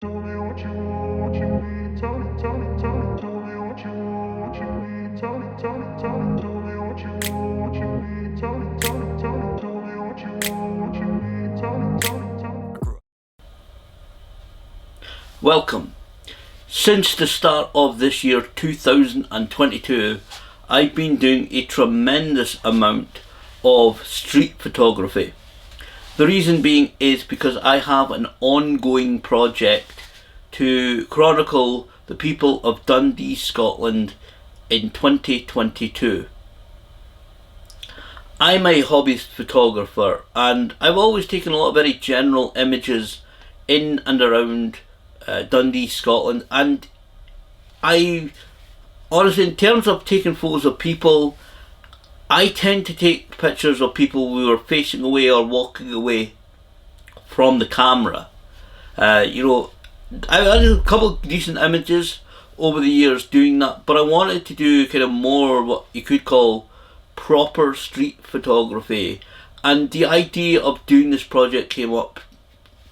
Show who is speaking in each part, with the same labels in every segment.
Speaker 1: Tell me what you want, what you need. Tell me, tell me, tell me. Tell me what you want, what you need. Tell me, tell me, tell me. Tell me what you want, what you need. Tell me, tell me, tell me. Tell me what you want, what you need. Tell me, tell me, tell me.
Speaker 2: Welcome. Since the start of this year 2022, I've been doing a tremendous amount of street photography. The reason being is because I have an ongoing project to chronicle the people of Dundee, Scotland in 2022. I'm a hobbyist photographer and I've always taken a lot of very general images in and around Dundee, Scotland, and I honestly, in terms of taking photos of people, I tend to take pictures of people who are facing away or walking away from the camera. I've had a couple of decent images over the years doing that, but I wanted to do kind of more what you could call proper street photography. And the idea of doing this project came up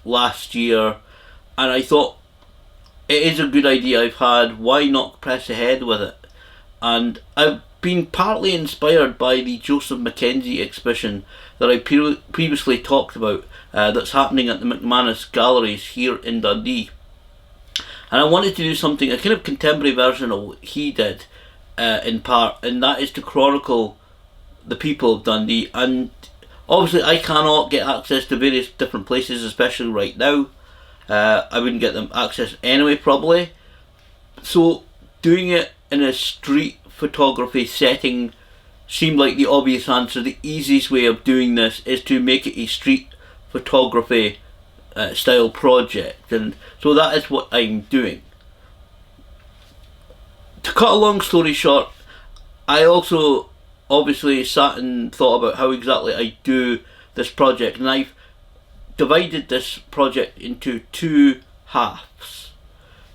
Speaker 2: last year, and I thought it is a good idea I've had, why not press ahead with it? And I've been partly inspired by the Joseph Mackenzie exhibition that I previously talked about, that's happening at the McManus Galleries here in Dundee. And I wanted to do something, a kind of contemporary version of what he did, in part, and that is to chronicle the people of Dundee. And obviously I cannot get access to various different places, especially right now. I wouldn't get them access anyway, probably. So doing it in a street photography setting seemed like the obvious answer. The easiest way of doing this is to make it a street photography style project, and so that is what I'm doing. To cut a long story short, I also obviously sat and thought about how exactly I do this project, and I've divided this project into two halves.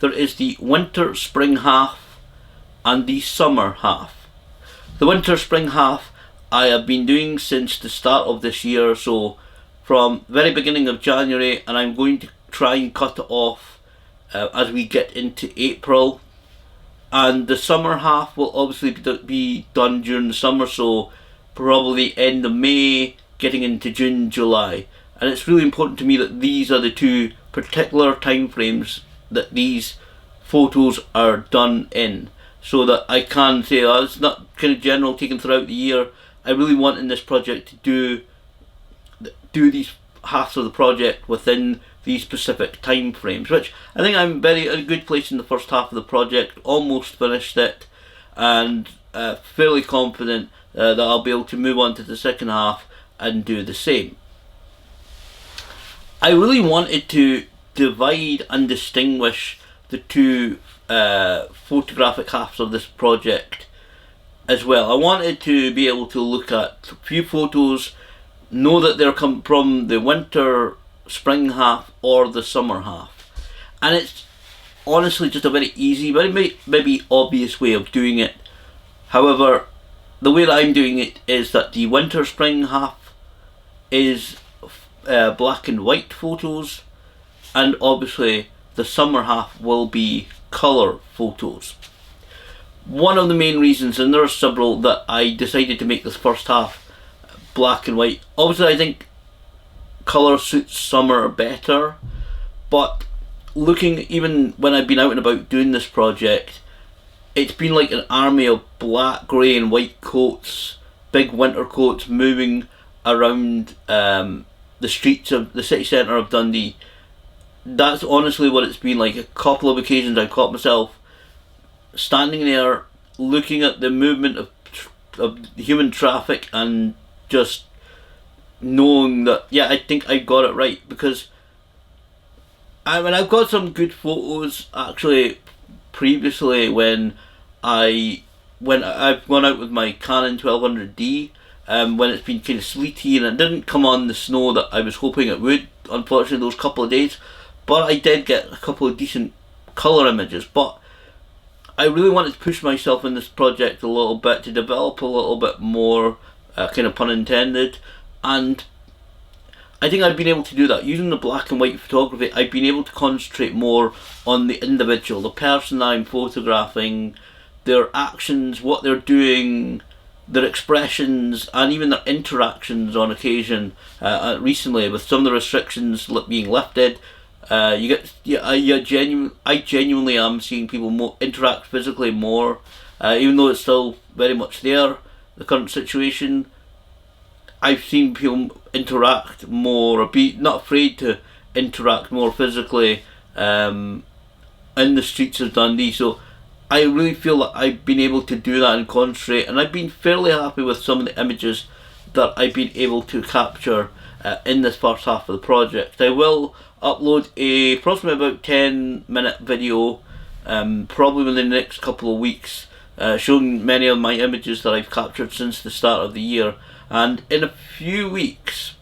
Speaker 2: There is the winter spring half and the summer half. The winter spring half I have been doing since the start of this year, so from very beginning of January, and I'm going to try and cut it off as we get into April. And the summer half will obviously be done during the summer, so probably end of May, getting into June, July. And it's really important to me that these are the two particular time frames that these photos are done in, so that I can say, oh, it's not kind of general taken throughout the year. I really want in this project to do these halves of the project within these specific time frames, which I think I'm very at a good place in the first half of the project. Almost finished it, and fairly confident that I'll be able to move on to the second half and do the same. I really wanted to divide and distinguish the two photographic halves of this project as well. I wanted to be able to look at a few photos, know that they're come from the winter spring half or the summer half, and it's honestly just a very easy, very maybe obvious way of doing it. However, the way that I'm doing it is that the winter spring half is black and white photos, and obviously the summer half will be colour photos. One of the main reasons, and there are several, that I decided to make this first half black and white, obviously I think colour suits summer better, but looking, even when I've been out and about doing this project, it's been like an army of black, grey and white coats, big winter coats moving around the streets of the city centre of Dundee. That's honestly what it's been like. A couple of occasions I caught myself standing there looking at the movement of human traffic and just knowing that, yeah, I think I got it right, because I've got some good photos actually previously when I've gone out with my Canon 1200D, when it's been kind of sleety and it didn't come on the snow that I was hoping it would, unfortunately, those couple of days, but I did get a couple of decent colour images. But I really wanted to push myself in this project a little bit, to develop a little bit more, kind of pun intended, and I think I've been able to do that. Using the black and white photography, I've been able to concentrate more on the individual, the person I'm photographing, their actions, what they're doing, their expressions, and even their interactions on occasion. Recently, with some of the restrictions being lifted, I genuinely am seeing people interact physically more, even though it's still very much there, the current situation. I've seen people interact more, or be not afraid to interact more physically in the streets of Dundee. So I really feel that I've been able to do that and concentrate, and I've been fairly happy with some of the images that I've been able to capture in this first half of the project. I will upload approximately about 10-minute video probably within the next couple of weeks, showing many of my images that I've captured since the start of the year. And in a few weeks,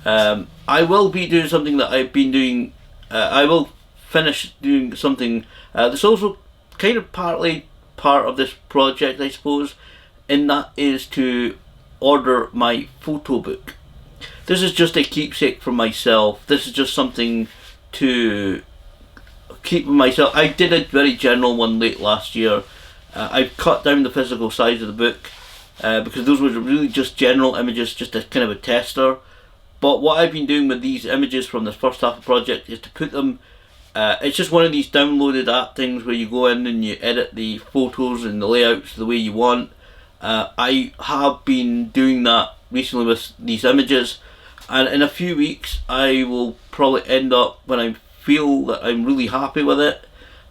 Speaker 2: I will be doing something that I've been doing. I will finish doing something that's also kind of partly part of this project, I suppose, and that is to order my photo book. This is just a keepsake for myself. This is just something to keep myself. I did a very general one late last year. I've cut down the physical size of the book because those were really just general images, just a kind of a tester. But what I've been doing with these images from this first half of the project is to put them, it's just one of these downloaded app things where you go in and you edit the photos and the layouts the way you want. I have been doing that recently with these images, and in a few weeks I will probably end up, when I feel that I'm really happy with it,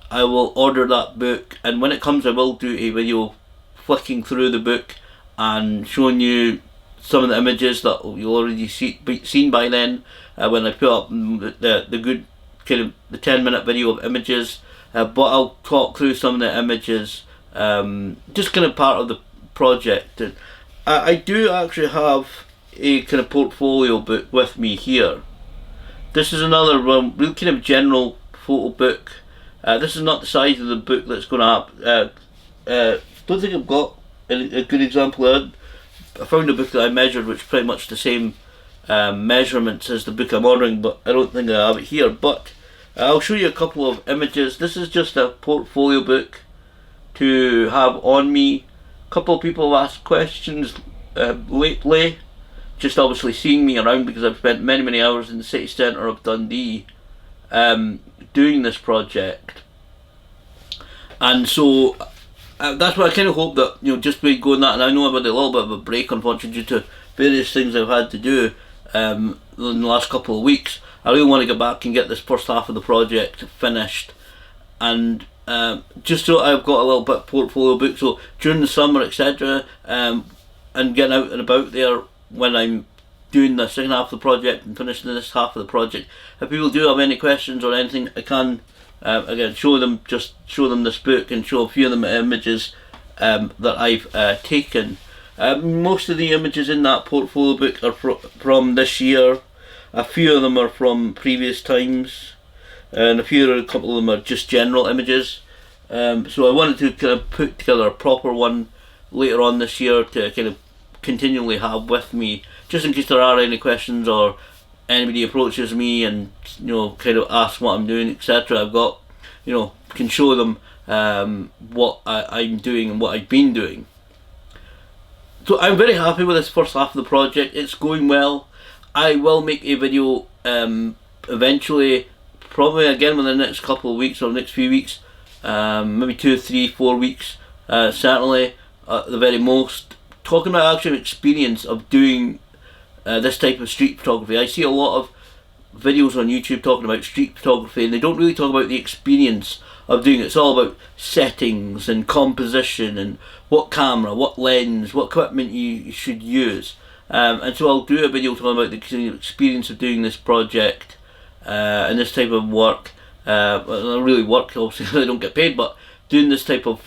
Speaker 2: I will order that book, and when it comes I will do a video flicking through the book and showing you some of the images that you'll already seen by then, when I put up the good kind of the 10-minute video of images, but I'll talk through some of the images, just kind of part of the project. And I do actually have a kind of portfolio book with me here. This is another real kind of general photo book. This is not the size of the book that's going to have. Don't think I've got a good example of it. I found a book that I measured which pretty much the same measurements as the book I'm ordering, but I don't think I have it here. But I'll show you a couple of images. This is just a portfolio book to have on me. A couple of people have asked questions lately, just obviously seeing me around because I've spent many hours in the city centre of Dundee doing this project, and so that's what I kind of hope that, you know, just by going that, and I know I've had a little bit of a break unfortunately due to various things I've had to do in the last couple of weeks. I really want to get back and get this first half of the project finished, and just so I've got a little bit of portfolio book, so during the summer, etc., and getting out and about there when I'm doing the second half of the project and finishing this half of the project, if people do have any questions or anything, I can again show them this book and show a few of the images that I've taken. Most of the images in that portfolio book are from this year. A few of them are from previous times, and a couple of them are just general images. So I wanted to kind of put together a proper one later on this year to kind of continually have with me, just in case there are any questions or anybody approaches me and, you know, kind of asks what I'm doing, etc. I've got, you know, can show them what I'm doing and what I've been doing. So I'm very happy with this first half of the project. It's going well. I will make a video eventually, probably again within the next couple of weeks or next few weeks, maybe 2, 3, 4 weeks, certainly at the very most, talking about actual experience of doing this type of street photography. I see a lot of videos on YouTube talking about street photography, and they don't really talk about the experience of doing it. It's all about settings and composition and what camera, what lens, what equipment you should use. And so I'll do a video talking about the experience of doing this project and this type of work. Well, really work, obviously I don't get paid, but doing this type of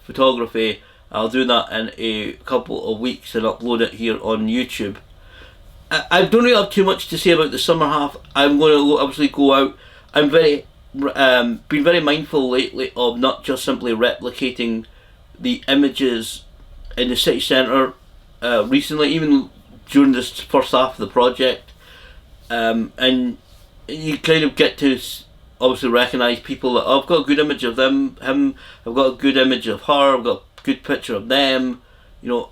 Speaker 2: photography, I'll do that in a couple of weeks and upload it here on YouTube. I don't really have too much to say about the summer half. I'm going to obviously go out. I'm been very mindful lately of not just simply replicating the images in the city centre recently, even during this first half of the project. and you kind of get to obviously recognise people that, oh, I've got a good image of him, I've got a good image of her, I've got a good picture of them, you know.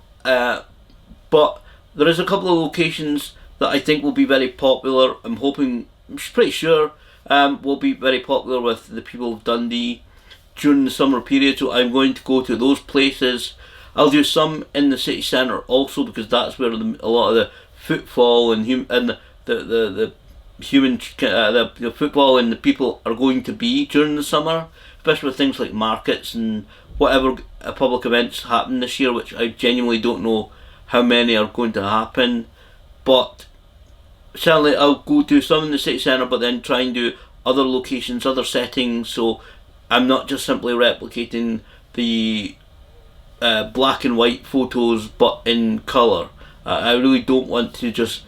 Speaker 2: But there is a couple of locations that I think will be very popular. I'm pretty sure, will be very popular with the people of Dundee during the summer period. So I'm going to go to those places. I'll do some in the city centre also, because that's where a lot of the footfall and the human the football and the people are going to be during the summer, especially with things like markets and whatever public events happen this year, which I genuinely don't know how many are going to happen. But certainly I'll go do some in the city centre, but then try and do other locations, other settings, so I'm not just simply replicating the black and white photos but in colour. I really don't want to just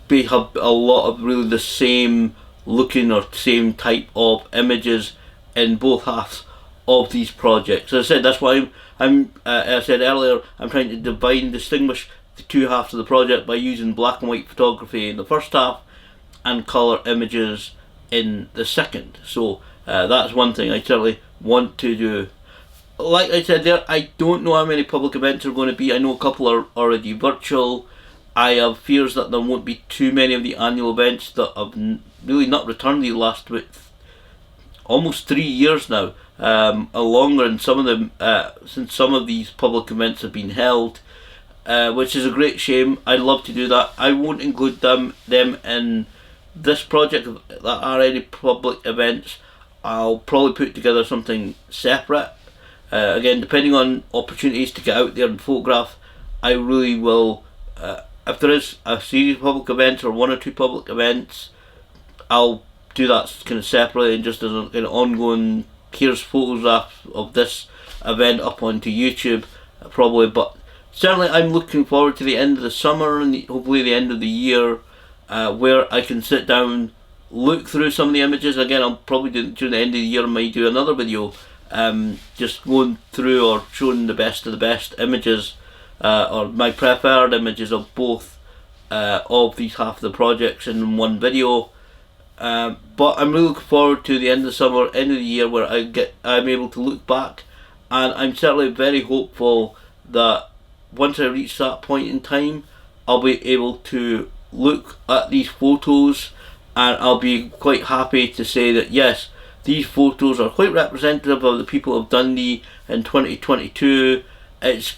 Speaker 2: have a lot of really the same looking or same type of images in both halves of these projects. As I said, that's why as I said earlier, I'm trying to divide and distinguish the two halves of the project by using black and white photography in the first half and colour images in the second. So that's one thing I certainly want to do. Like I said there, I don't know how many public events are going to be. I know a couple are already virtual. I have fears that there won't be too many of the annual events that have really not returned the last almost 3 years now, longer, and some of them since some of these public events have been held, which is a great shame. I'd love to do that. I won't include them in this project that are any public events. I'll probably put together something separate. Again, depending on opportunities to get out there and photograph, I really will. If there is a series of public events or one or two public events, I'll do that kind of separately and just as an kind of ongoing, here's photographs of this event up onto YouTube, probably. But certainly I'm looking forward to the end of the summer and hopefully the end of the year, where I can sit down, look through some of the images. Again, I'll probably during the end of the year I might do another video, just going through or showing the best of the best images, or my preferred images of both of these half of the projects in one video. But I'm really looking forward to the end of the summer, end of the year, where I'm able to look back, and I'm certainly very hopeful that once I reach that point in time, I'll be able to look at these photos and I'll be quite happy to say that yes, these photos are quite representative of the people of Dundee in 2022. It's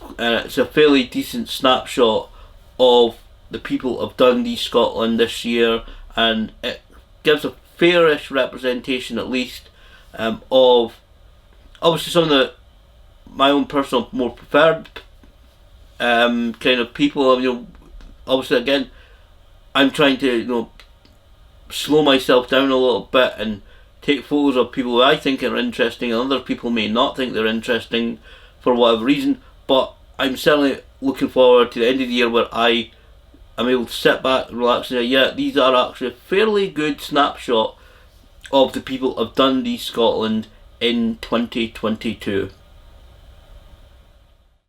Speaker 2: a fairly decent snapshot of the people of Dundee, Scotland this year, and it gives a fairish representation at least of obviously some of my own personal more preferred kind of people. You know, obviously again, I'm trying to slow myself down a little bit and take photos of people who I think are interesting and other people may not think they're interesting for whatever reason. But I'm certainly looking forward to the end of the year where I am able to sit back and relax and say, yeah, these are actually a fairly good snapshot of the people of Dundee, Scotland in 2022.